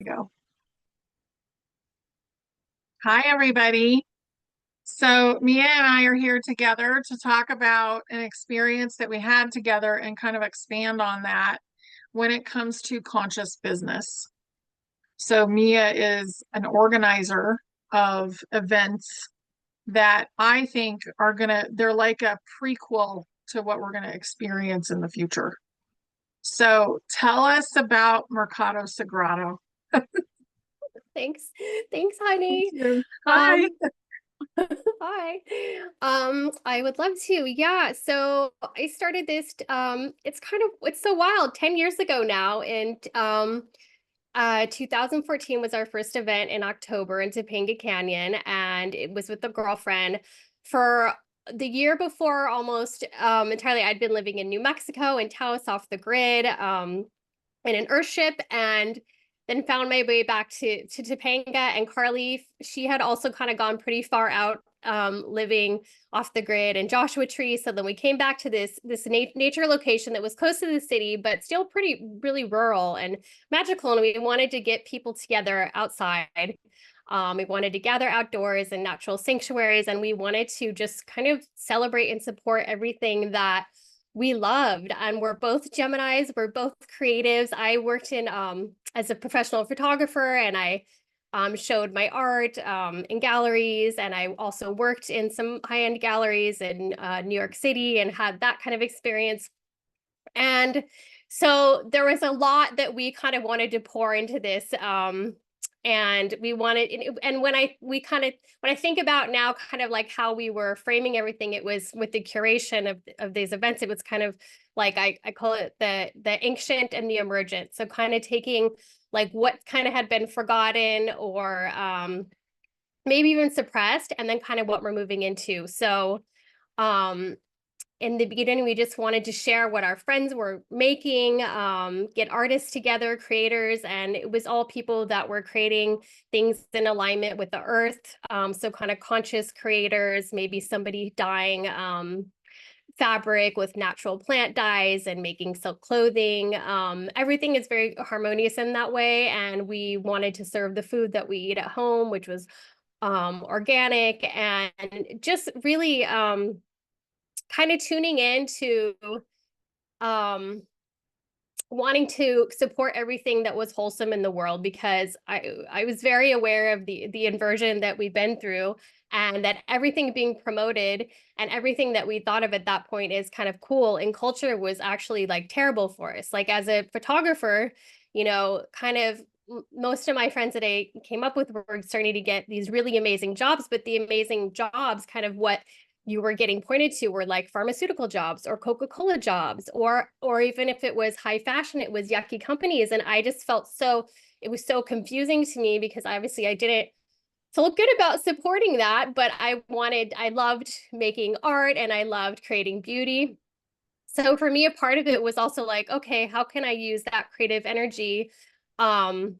Go. Hi, everybody. So, Mia and I are here together to talk about an experience that we had together and kind of expand on that when it comes to conscious business. So, Mia is an organizer of events that I think they're like a prequel to what we're going to experience in the future. So, tell us about Mercado Sagrado. Thanks. Thanks, Thank honey. you. Hi. Um, Hi. I would love to. Yeah. So I started this, it's so wild, 10 years ago now. And 2014 was our first event in October in Topanga Canyon, and it was with a girlfriend. For the year before, almost entirely, I'd been living in New Mexico in Taos off the grid. In an Earthship, and then found my way back to Topanga. And Carly, she had also kind of gone pretty far out, living off the grid and Joshua Tree. So then we came back to this nature location that was close to the city, but still really rural and magical. And we wanted to get people together outside. We wanted to gather outdoors in natural sanctuaries, and we wanted to just kind of celebrate and support everything that we loved. And we're both Geminis, we're both creatives. I worked in as a professional photographer, and I showed my art in galleries, and I also worked in some high-end galleries in New York City and had that kind of experience. And so there was a lot that we kind of wanted to pour into this. And we wanted, and when I think about now, kind of like how we were framing everything, it was with the curation of these events. It was kind of like, I call it the ancient and the emergent. So kind of taking like what kind of had been forgotten or maybe even suppressed, and then kind of what we're moving into. So um in the beginning, we just wanted to share what our friends were making, get artists together, creators, and it was all people that were creating things in alignment with the earth. So kind of conscious creators, maybe somebody dyeing fabric with natural plant dyes and making silk clothing. Everything is very harmonious in that way. And we wanted to serve the food that we eat at home, which was organic, and just really kind of tuning in to um wanting to support everything that was wholesome in the world, because I was very aware of the inversion that we've been through, and that everything being promoted and everything that we thought of at that point is kind of cool in culture was actually like terrible for us. Like as a photographer, kind of most of my friends that I came up with were starting to get these really amazing jobs, but the amazing jobs, kind of what you were getting pointed to, were like pharmaceutical jobs or Coca-Cola jobs, or even if it was high fashion, it was yucky companies. And I just felt it was so confusing to me, because obviously I didn't feel good about supporting that, but I loved making art and I loved creating beauty. So for me, a part of it was also like, okay, how can I use that creative energy um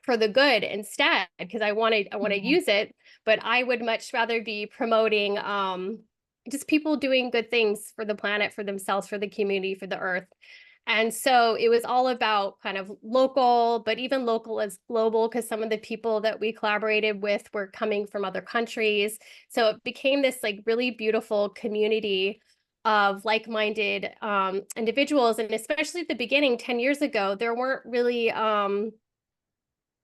for the good instead? Because I want to Mhm. use it, but I would much rather be promoting just people doing good things for the planet, for themselves, for the community, for the earth. And so it was all about kind of local, but even local as global, because some of the people that we collaborated with were coming from other countries. So it became this like really beautiful community of like-minded individuals. And especially at the beginning, 10 years ago, there weren't really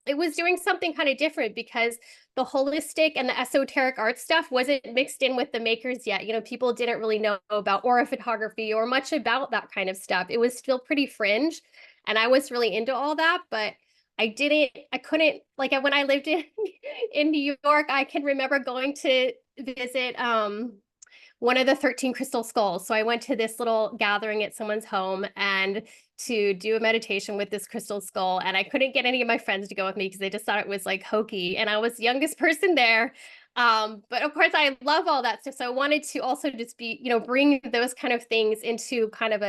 it was doing something kind of different, because the holistic and the esoteric art stuff wasn't mixed in with the makers yet. People didn't really know about aura photography or much about that kind of stuff. It was still pretty fringe. And I was really into all that, but I couldn't, like when I lived in New York, I can remember going to visit one of the 13 crystal skulls. So I went to this little gathering at someone's home and to do a meditation with this crystal skull. And I couldn't get any of my friends to go with me because they just thought it was like hokey. And I was the youngest person there. But of course, I love all that stuff. So I wanted to also just bring those kind of things into kind of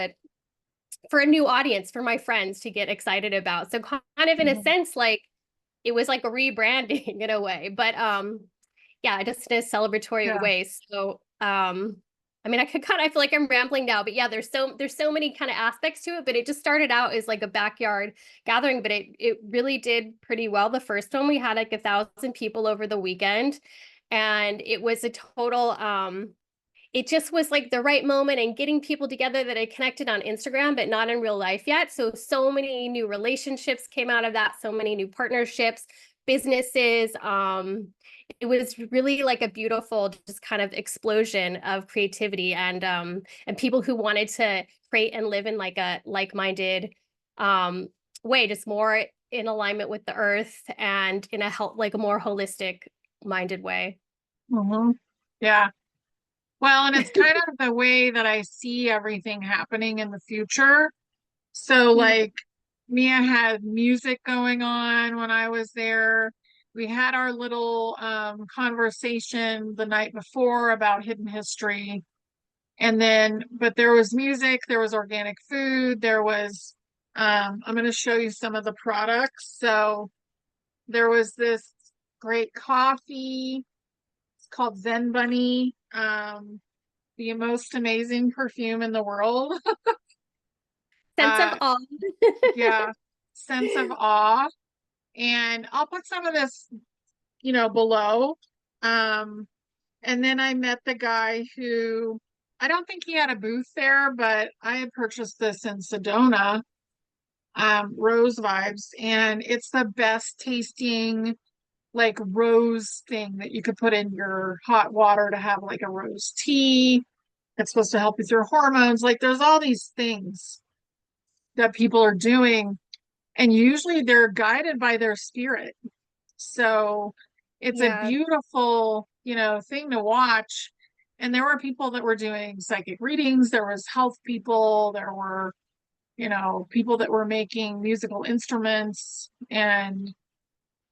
for a new audience, for my friends to get excited about. So kind of in a Mhm. sense, like it was like a rebranding in a way. But yeah, just in a celebratory Yeah. way. So I mean, I feel like I'm rambling now, but yeah, there's so many kind of aspects to it, but it just started out as like a backyard gathering, but it really did pretty well. The first one we had like 1,000 people over the weekend, and it was a total it just was like the right moment and getting people together that I connected on Instagram, but not in real life yet. So many new relationships came out of that, so many new partnerships, businesses. It was really like a beautiful just kind of explosion of creativity and people who wanted to create and live in like a like-minded way, just more in alignment with the earth and in a like a more holistic minded way. Mhm. Yeah. Well, and it's kind of the way that I see everything happening in the future. So, Mhm. like, Mia had music going on when I was there. We had our little conversation the night before about hidden history. And then, but there was music, there was organic food, there was, I'm going to show you some of the products. So, there was this great coffee. It's called Zen Bunny. The most amazing perfume in the world. Sense of Uh, awe. yeah, sense of awe. And I'll put some of this, below. Um, and then I met the guy who I don't think he had a booth there, but I had purchased this in Sedona, Rose Vibes, and it's the best tasting like rose thing that you could put in your hot water to have like a rose tea. It's supposed to help with your hormones. Like there's all these things that people are doing, and usually they're guided by their spirit. So it's a Yeah. beautiful, thing to watch. And there were people that were doing psychic readings, there was health people, there were, people that were making musical instruments, and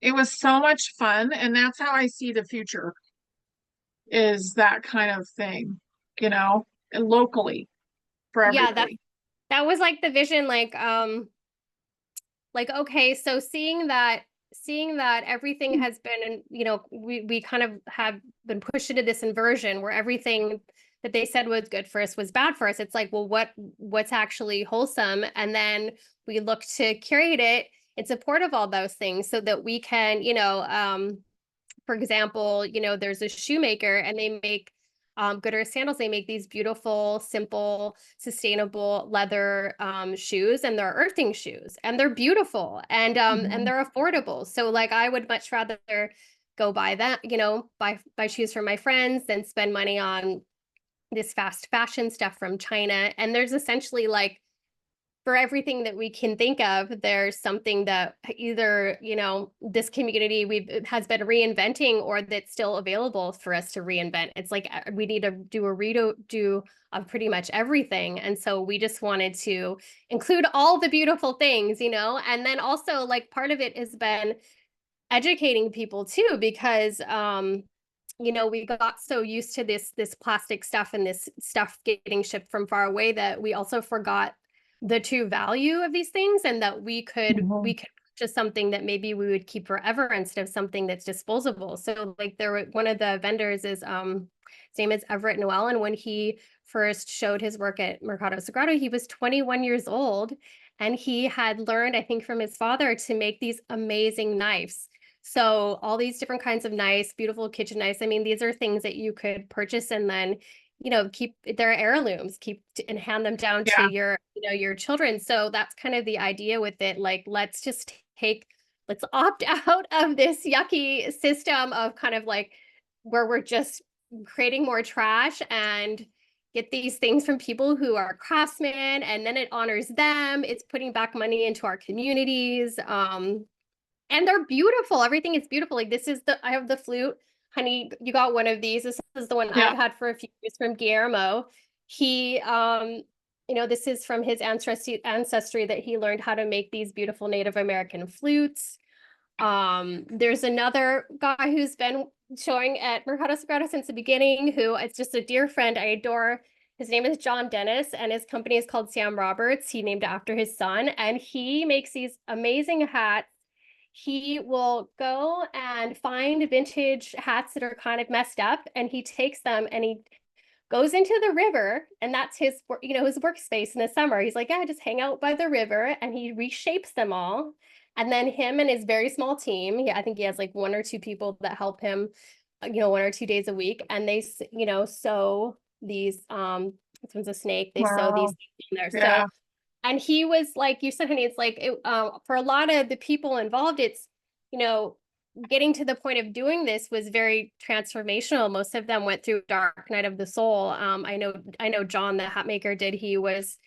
it was so much fun. And that's how I see the future is that kind of thing, and locally for Yeah, everybody. that was like the vision, like okay, so seeing that everything has been, and we kind of have been pushed into this inversion where everything that they said was good for us was bad for us. It's like, well, what's actually wholesome? And then we look to curate it in support of all those things so that we can, for example, there's a shoemaker and they make Goodyear sandals. They make these beautiful, simple, sustainable leather shoes, and they're earthing shoes, and they're beautiful and Mhm. they're affordable. So like I would much rather go buy that, buy shoes for my friends than spend money on this fast fashion stuff from China. And there's essentially like for everything that we can think of, there's something that either, this community we've has been reinventing or that's still available for us to reinvent. It's like we need to do a redo of pretty much everything. And so we just wanted to include all the beautiful things, and then also like part of it has been educating people too, because we got so used to this plastic stuff and this stuff getting shipped from far away that we also forgot the true value of these things, and that we Mhm. could purchase something that maybe we would keep forever instead of something that's disposable. So like one of the vendors is his name is Everett Noel, and when he first showed his work at Mercado Sagrado, he was 21 years old, and he had learned, I think, from his father to make these amazing knives. So all these different kinds of nice, beautiful kitchen knives. I mean, these are things that you could purchase and then, keep their heirlooms, keep and hand them down to Yeah. your children. So that's kind of the idea with it. Like, let's opt out of this yucky system of kind of like where we're just creating more trash and get these things from people who are craftsmen, and then it honors them. It's putting back money into our communities. And they're beautiful. Everything is beautiful. Like I have the flute. Honey, you got one of these. This is the one Yeah. I've had for a few years from Guillermo. He, this is from his ancestry that he learned how to make these beautiful Native American flutes. There's another guy who's been showing at Mercado Sagrada since the beginning, who is just a dear friend I adore. His name is John Dennis, and his company is called Sam Roberts. He named it after his son, and he makes these amazing hats. He will go and find vintage hats that are kind of messed up, and he takes them and he goes into the river, and that's his, his workspace in the summer. He's like, yeah, just hang out by the river, and he reshapes them all. And then him and his very small team, I think he has like one or two people that help him, 1 or 2 days a week, and they, sew these, this one's a snake, they sew these Wow. things in there. So, Yeah. and he was like you said, honey, it's like for a lot of the people involved, it's, you know, getting to the point of doing this was very transformational. Most of them went through dark night of the soul. I know John, the hat maker, did. He was,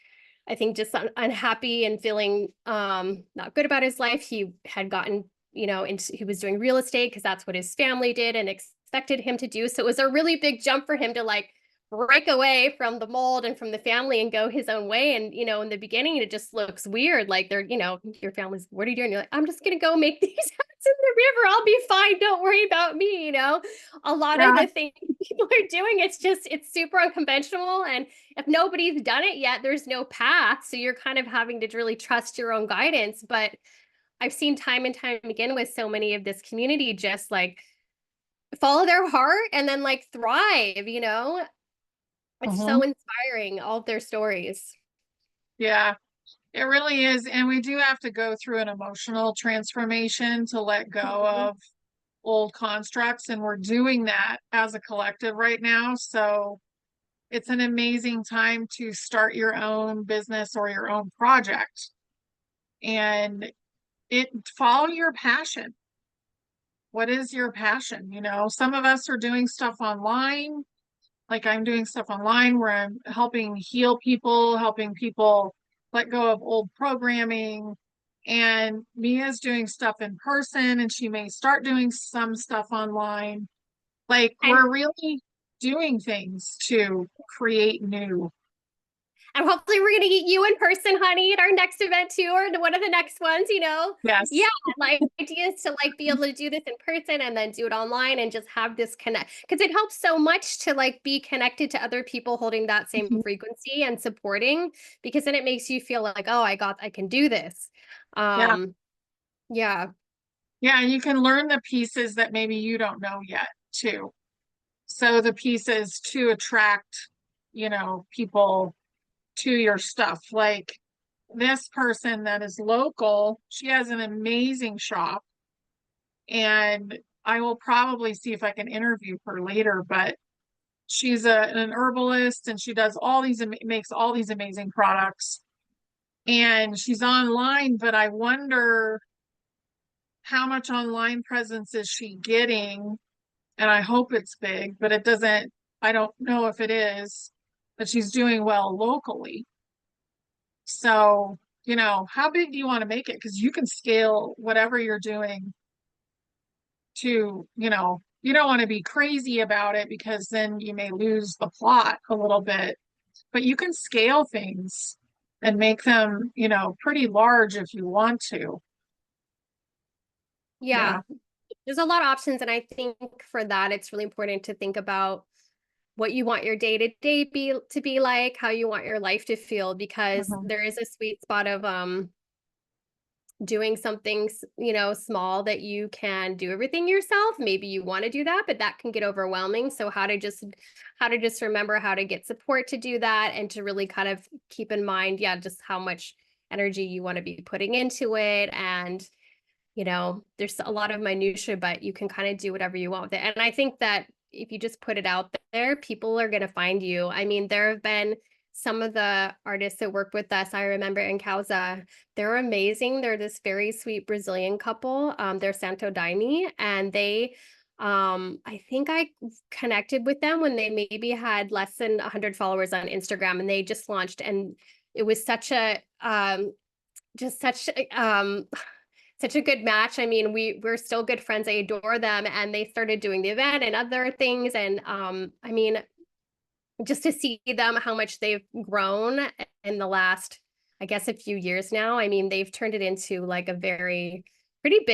I think, just unhappy and feeling not good about his life. He had gotten, he was doing real estate because that's what his family did and expected him to do. So it was a really big jump for him to like break away from the mold and from the family and go his own way. And, in the beginning, it just looks weird. Like they're, your family's, what are you doing? You're like, I'm just going to go make these hats in the river. I'll be fine. Don't worry about me. A lot of Yeah. the things people are doing, it's super unconventional. And if nobody's done it yet, there's no path. So you're kind of having to really trust your own guidance. But I've seen time and time again with so many of this community just like follow their heart and then like thrive. It's Mhm. so inspiring, all of their stories. Yeah. It really is. And we do have to go through an emotional transformation to let go Mhm. of old constructs. And we're doing that as a collective right now. So it's an amazing time to start your own business or your own project and follow your passion. What is your passion? Some of us are doing stuff online. Like I'm doing stuff online where I'm helping heal people, helping people let go of old programming. And Mia's doing stuff in person, and she may start doing some stuff online. Like And we're really doing things to create new. and hopefully we're gonna get you in person, honey, at our next event too, or one of the next ones. Yeah, Yes. like ideas to like be able to do this in person and then do it online and just have this connect because it helps so much to like be connected to other people holding that same Mhm. frequency and supporting because then it makes you feel like, oh, I can do this. Yeah. Yeah. Yeah. And you can learn the pieces that maybe you don't know yet, too. So the pieces to attract, people to your stuff. Like this person that is local, she has an amazing shop, and I will probably see if I can interview her later, but she's an herbalist and she does makes all these amazing products. And she's online, but I wonder how much online presence is she getting? And I hope it's big, but I don't know if it is, but she's doing well locally. So, how big do you want to make it? Because you can scale whatever you're doing to, you don't want to be crazy about it because then you may lose the plot a little bit, but you can scale things and make them, pretty large if you want to. Yeah. Yeah. There's a lot of options. And I think for that, it's really important to think about what you want your day to day be like, how you want your life to feel, because Mhm. there is a sweet spot of doing something small that you can do everything yourself. Maybe you want to do that, but that can get overwhelming. So how to just remember how to get support to do that and to really kind of keep in mind, yeah, just how much energy you want to be putting into it. And there's a lot of minutia, but you can kind of do whatever you want with it. And I think that if you just put it out there, people are going to find you. I mean, there have been some of the artists that work with us. I remember in Causa, they're amazing. They're this very sweet Brazilian couple. They're Santo Daime, and I think I connected with them when they maybe had less than 100 followers on Instagram, and they just launched, and it was just such a good match. I mean, we're still good friends. I adore them, and they started doing the event and other things. And I mean, just to see them how much they've grown in the last, I guess, a few years now. I mean, they've turned it into like a very pretty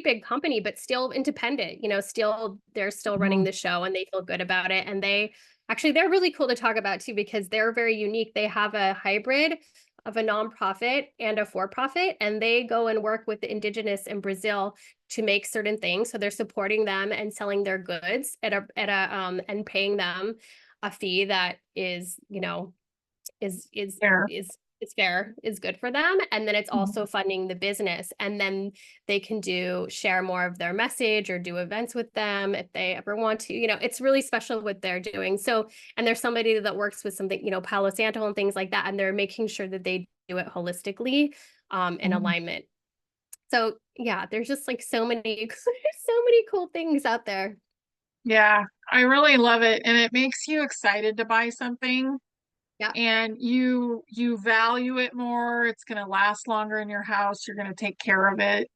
big company, but still independent. Still they're still running Mhm. the show, and they feel good about it. And they're really cool to talk about too because they're very unique. They have a hybrid of a nonprofit and a for-profit, and they go and work with the indigenous in Brazil to make certain things. So they're supporting them and selling their goods and paying them a fee that is, is is There. is is fair, is good for them, and then it's Mhm. also funding the business, and then they can share more of their message or do events with them if they ever want to. It's really special what they're doing. So, and there's somebody that works with something, Palo Santo and things like that, and they're making sure that they do it holistically, in Mhm. alignment. So yeah, there's just like so many so many cool things out there. Yeah, I really love it. And it makes you excited to buy something Yeah. and you value it more. It's going to last longer in your house. You're going to take care of it,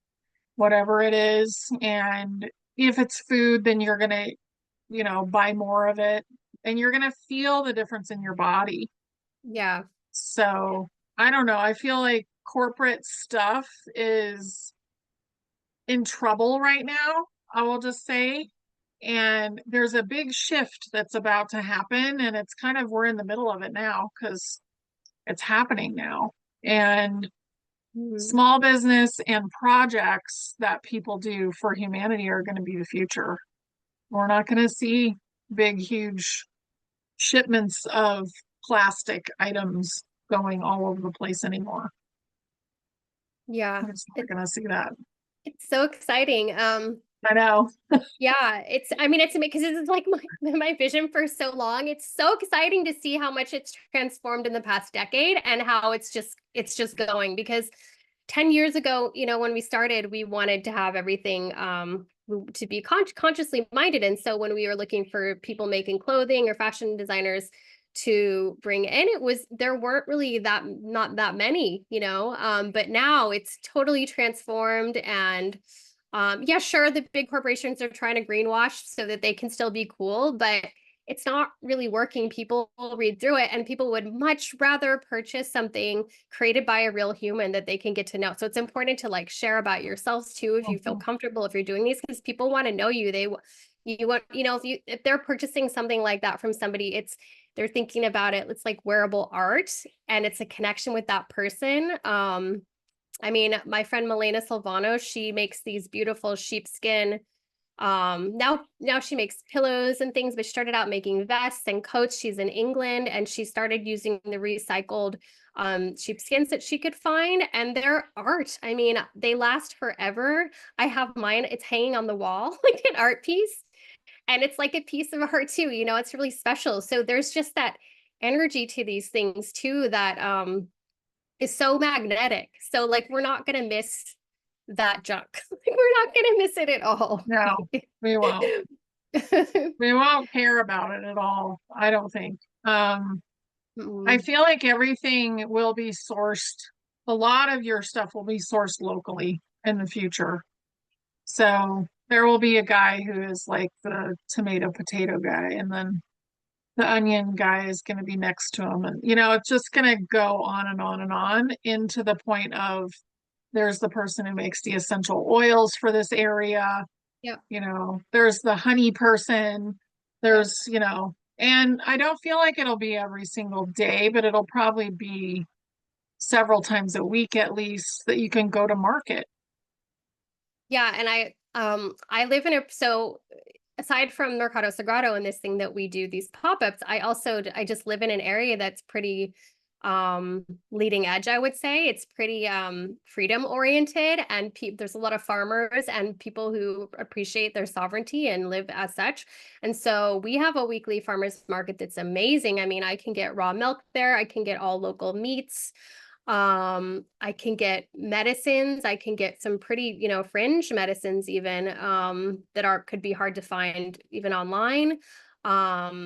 whatever it is. And if it's food, then you're going to, buy more of it and you're going to feel the difference in your body. Yeah. So I don't know. I feel like corporate stuff is in trouble right now, I will just say. And there's a big shift that's about to happen. And it's kind of, we're in the middle of it now because it's happening now. And Mhm. small business and projects that people do for humanity are going to be the future. We're not going to see big, huge shipments of plastic items going all over the place anymore. Yeah. We're just not going to see that. It's so exciting. I know. Yeah, I mean, it's because it's like my vision for so long. It's so exciting to see how much it's transformed in the past decade and how it's just going because 10 years ago, when we started, we wanted to have everything to be consciously minded. And so when we were looking for people making clothing or fashion designers to bring in, there weren't really not that many, but now it's totally transformed. And yeah, sure, the big corporations are trying to greenwash so that they can still be cool, but it's not really working. People will read through it and people would much rather purchase something created by a real human that they can get to know. So it's important to like share about yourselves too if you feel Mhm. comfortable if you're doing these because people want to know you. You want, if they're purchasing something like that from somebody, they're thinking about it. It's like wearable art and it's a connection with that person. I mean, my friend Milena Silvano, she makes these beautiful sheepskin. Now she makes pillows and things, but she started out making vests and coats. She's in England and she started using the recycled sheepskins that she could find, and they're art. I mean, they last forever. I have mine, it's hanging on the wall like an art piece, and it's like a piece of art too, it's really special. So there's just that energy to these things too that is so magnetic. So like we're not gonna miss that junk. We're not gonna miss it at all. No, we won't. We won't care about it at all, I don't think. I Mm, feel like everything will be sourced. A lot of your stuff will be sourced locally in the future. So there will be a guy who is like the tomato potato guy, and then the onion guy is going to be next to him. And, it's just going to go on and on and on into the point of there's the person who makes the essential oils for this area. yeah, There's the honey person. yeah. And I don't feel like it'll be every single day, but it'll probably be several times a week at least that you can go to market. Yeah, and I live in a so aside from Mercado Sagrado and this thing that we do these pop-ups, I just live in an area that's pretty leading edge, I would say. It's pretty freedom oriented and there's a lot of farmers and people who appreciate their sovereignty and live as such. And so we have a weekly farmers market that's amazing. I mean, I can get raw milk there, I can get all local meats. I can get medicines, I can get some pretty, fringe medicines even that could be hard to find even online. I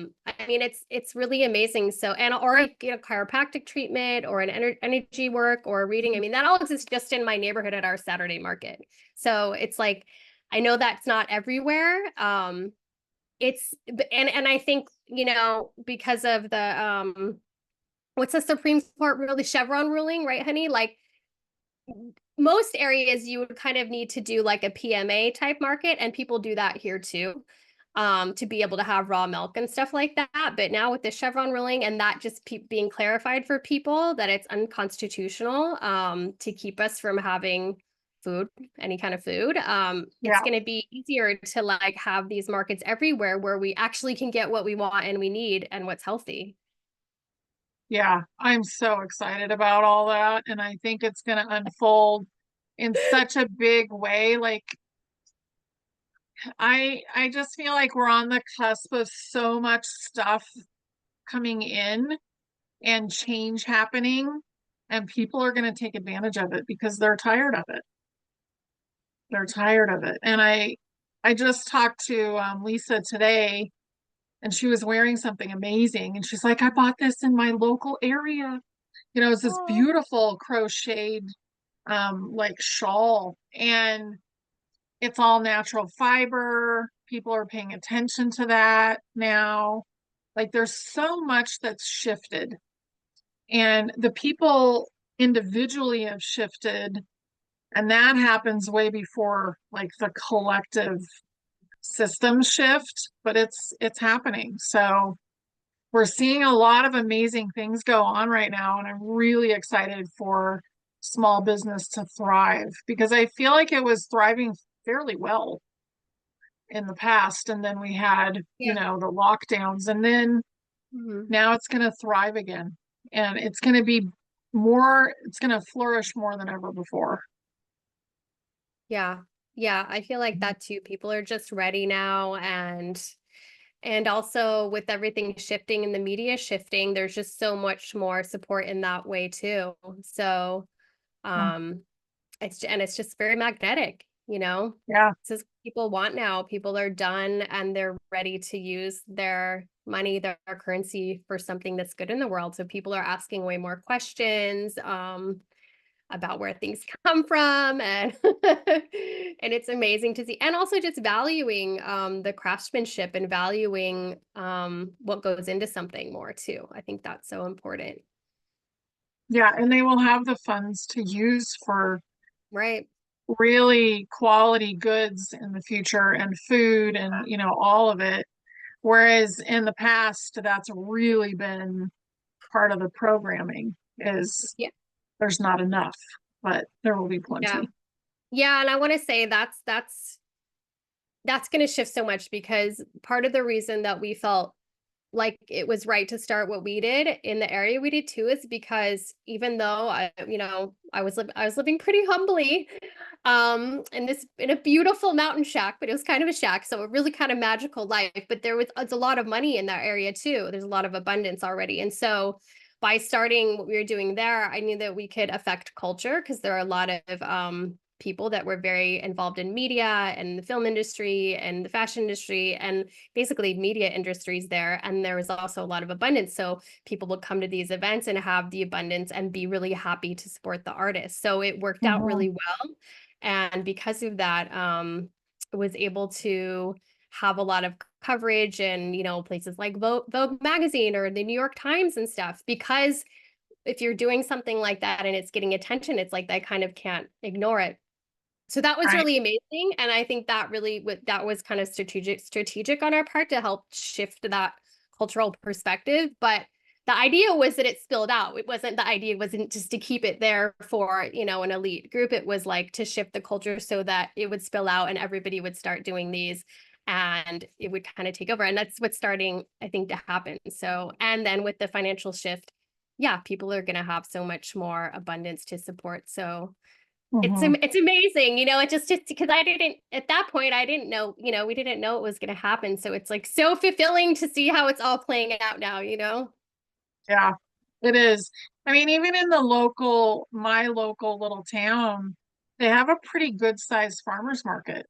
mean, it's really amazing. So, and or I get a chiropractic treatment or an energy work or reading. I mean, that all exists just in my neighborhood at our Saturday market. So it's like I know that's not everywhere. It's and I think, because of the what's the Supreme Court rule, the Chevron ruling, right, honey? Like most areas you would kind of need to do like a PMA type market, and people do that here too, to be able to have raw milk and stuff like that. But now with the Chevron ruling and that just being clarified for people that it's unconstitutional to keep us from having food, any kind of food, it's Yeah. going to be easier to like have these markets everywhere where we actually can get what we want and we need and what's healthy. Yeah. I'm so excited about all that. And I think it's going to unfold in such a big way. Like I just feel like we're on the cusp of so much stuff coming in and change happening, and people are going to take advantage of it because they're tired of it. They're tired of it. And I just talked to Lisa today, and she was wearing something amazing, and she's like, I bought this in my local area. It's this Oh, beautiful crocheted like shawl, and it's all natural fiber. People are paying attention to that now. Like there's so much that's shifted, and the people individually have shifted, and that happens way before like the collective system shift, but it's happening. So we're seeing a lot of amazing things go on right now, and I'm really excited for small business to thrive because I feel like it was thriving fairly well in the past, and then we had, yeah. the lockdowns, and then Mhm. now it's going to thrive again, and it's going to be more, it's going to flourish more than ever before. Yeah. Yeah, I feel like that too. People are just ready now, and also with everything shifting and the media shifting, there's just so much more support in that way too. So, um it's just very magnetic, you know. Yeah. This is what people want now. People are done and they're ready to use their money, their currency for something that's good in the world. So people are asking way more questions about where things come from, and and it's amazing to see. And also just valuing the craftsmanship and valuing what goes into something more too. I think that's so important. Yeah, and they will have the funds to use for Right. really quality goods in the future, and food, and all of it. Whereas in the past, that's really been part of the programming, is Yeah. there's not enough, but there will be Yeah. plenty. Yeah, and I want to say that's going to shift so much because part of the reason that we felt like it was right to start what we did in the area we did too is because even though I was living pretty humbly in a beautiful mountain shack, but it was kind of a shack, so a really kind of magical life, but it's a lot of money in that area too. There's a lot of abundance already. And so by starting what we were doing there, I knew that we could affect culture because there are a lot of people that were very involved in media and the film industry and the fashion industry and basically media industries there. And there was also a lot of abundance. So people would come to these events and have the abundance and be really happy to support the artists. So it worked out Mhm. really well. And because of that, was able to have a lot of coverage and, places like Vogue magazine or the New York Times and stuff, because if you're doing something like that and it's getting attention, it's like, I kind of can't ignore it. So that was Right. really amazing. And I think that that was kind of strategic on our part to help shift that cultural perspective. But the idea was that it spilled out. The idea wasn't just to keep it there for, an elite group. It was like to shift the culture so that it would spill out and everybody would start doing these and it would kind of take over. And that's what's starting, I think, to happen. So, and then with the financial shift, yeah, people are going to have so much more abundance to support. So Mhm. it's amazing, it just because I didn't at that point I didn't know, we didn't know it was going to happen. So it's like so fulfilling to see how it's all playing out now. Yeah, it is. I mean, even in my local little town, they have a pretty good sized farmers market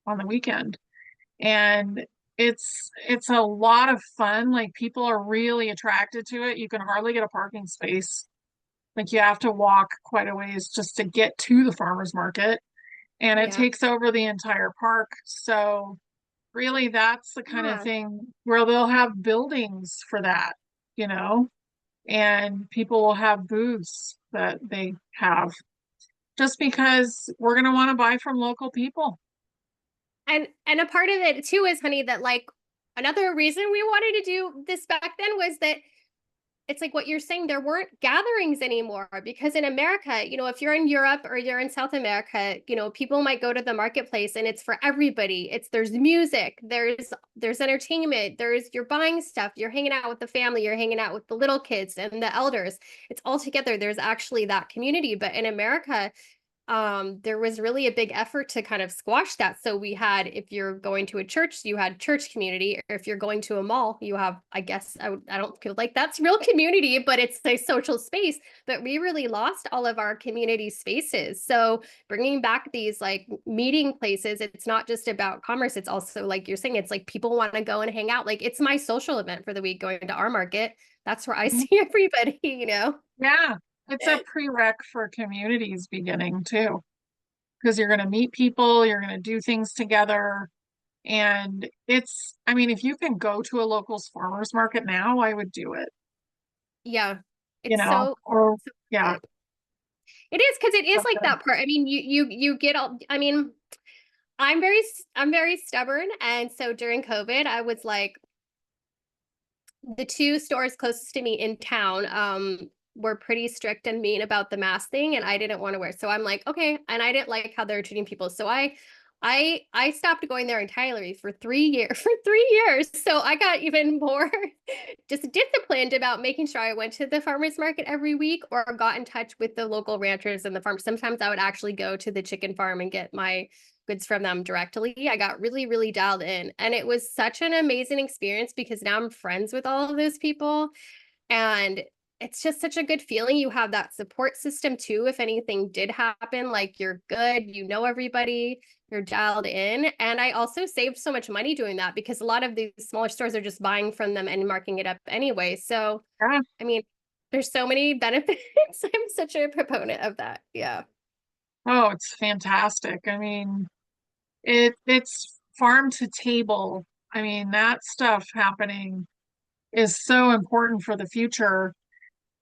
on the weekend. And it's a lot of fun. Like people are really attracted to it. You can hardly get a parking space. Like you have to walk quite a ways just to get to the farmers market, and it Yeah. takes over the entire park. So really that's the kind of Yeah. thing where they'll have buildings for that, you know, and people will have booths that they have just because we're going to want to buy from local people. And a part of it too is, honey, that like another reason we wanted to do this back then was that it's like what you're saying, there weren't gatherings anymore because in America, if you're in Europe or you're in South America, people might go to the marketplace and it's for everybody. There's music, there's entertainment, you're buying stuff, you're hanging out with the family, you're hanging out with the little kids and the elders. It's all together. There's actually that community. But in America, there was really a big effort to kind of squash that. So we had, if you're going to a church, you had church community, or if you're going to a mall, you have, I guess, I don't feel like that's real community, but it's a social space. But we really lost all of our community spaces. So bringing back these like meeting places, it's not just about commerce. It's also like you're saying, it's like people want to go and hang out. Like it's my social event for the week going to our market. That's where I Mhm. see everybody. Yeah, it's a prereq for communities beginning too, because you're going to meet people, you're going to do things together. And I mean, if you can go to a local's farmer's market now, I would do it, Yeah. It's or so yeah, good. It is because it is so like good. that part. I mean, you get all. I mean, I'm very stubborn, and so during COVID, I was like, the two stores closest to me in town, were pretty strict and mean about the mask thing, and I didn't want to wear. So I'm like, okay, and I didn't like how they're treating people. So I stopped going there entirely for 3 years. For 3 years, so I got even more just disciplined about making sure I went to the farmers market every week or got in touch with the local ranchers and the farm. Sometimes I would actually go to the chicken farm and get my goods from them directly. I got really, really dialed in. And it was such an amazing experience because now I'm friends with all of those people. And it's just such a good feeling. You have that support system too. If anything did happen, like you're good, everybody, you're dialed in. And I also saved so much money doing that because a lot of these smaller stores are just buying from them and marking it up anyway. So, Yeah. I mean, there's so many benefits. I'm such a proponent of that. Yeah. Oh, it's fantastic. I mean, it's farm to table. I mean, that stuff happening is so important for the future.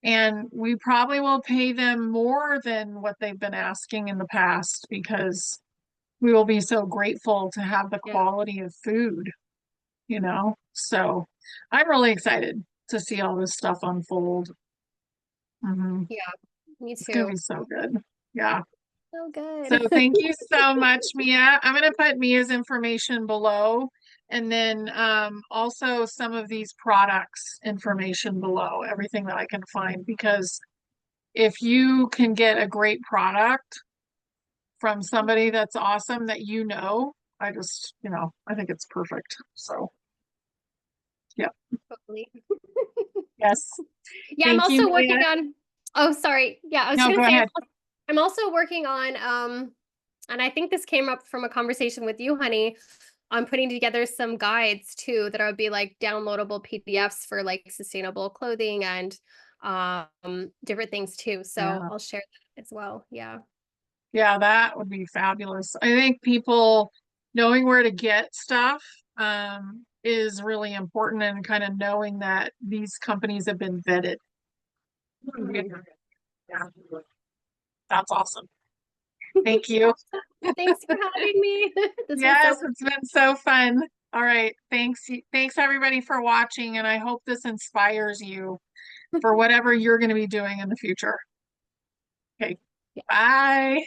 And we probably will pay them more than what they've been asking in the past because we will be so grateful to have the Yeah. quality of food. So I'm really excited to see all this stuff unfold. Yeah. Me It's gonna too. be so good. Yeah. So So good. thank you so much, Mia. I'm gonna put Mia's information below and then also some of these products information below, everything that I can find, because if you can get a great product from somebody that's awesome that I think it's perfect. So yeah. Totally. Yes. Yeah, I'm Thank you, also Mia. working on, oh, sorry. Yeah, I was No, gonna go say ahead. I'm also working on, and I think this came up from a conversation with you, honey. I'm putting together some guides too that would be like downloadable PDFs for like sustainable clothing and different things too. So Yeah. I'll share that as well. Yeah. Yeah, that would be fabulous. I think people knowing where to get stuff is really important, and kind of knowing that these companies have been vetted. Mhm. Yeah, that's awesome. Thank you. Thanks for having me. This was so Yes, it's been so fun. All right. Thanks. Thanks everybody for watching, and I hope this inspires you for whatever you're going to be doing in the future. Okay. fun. Bye.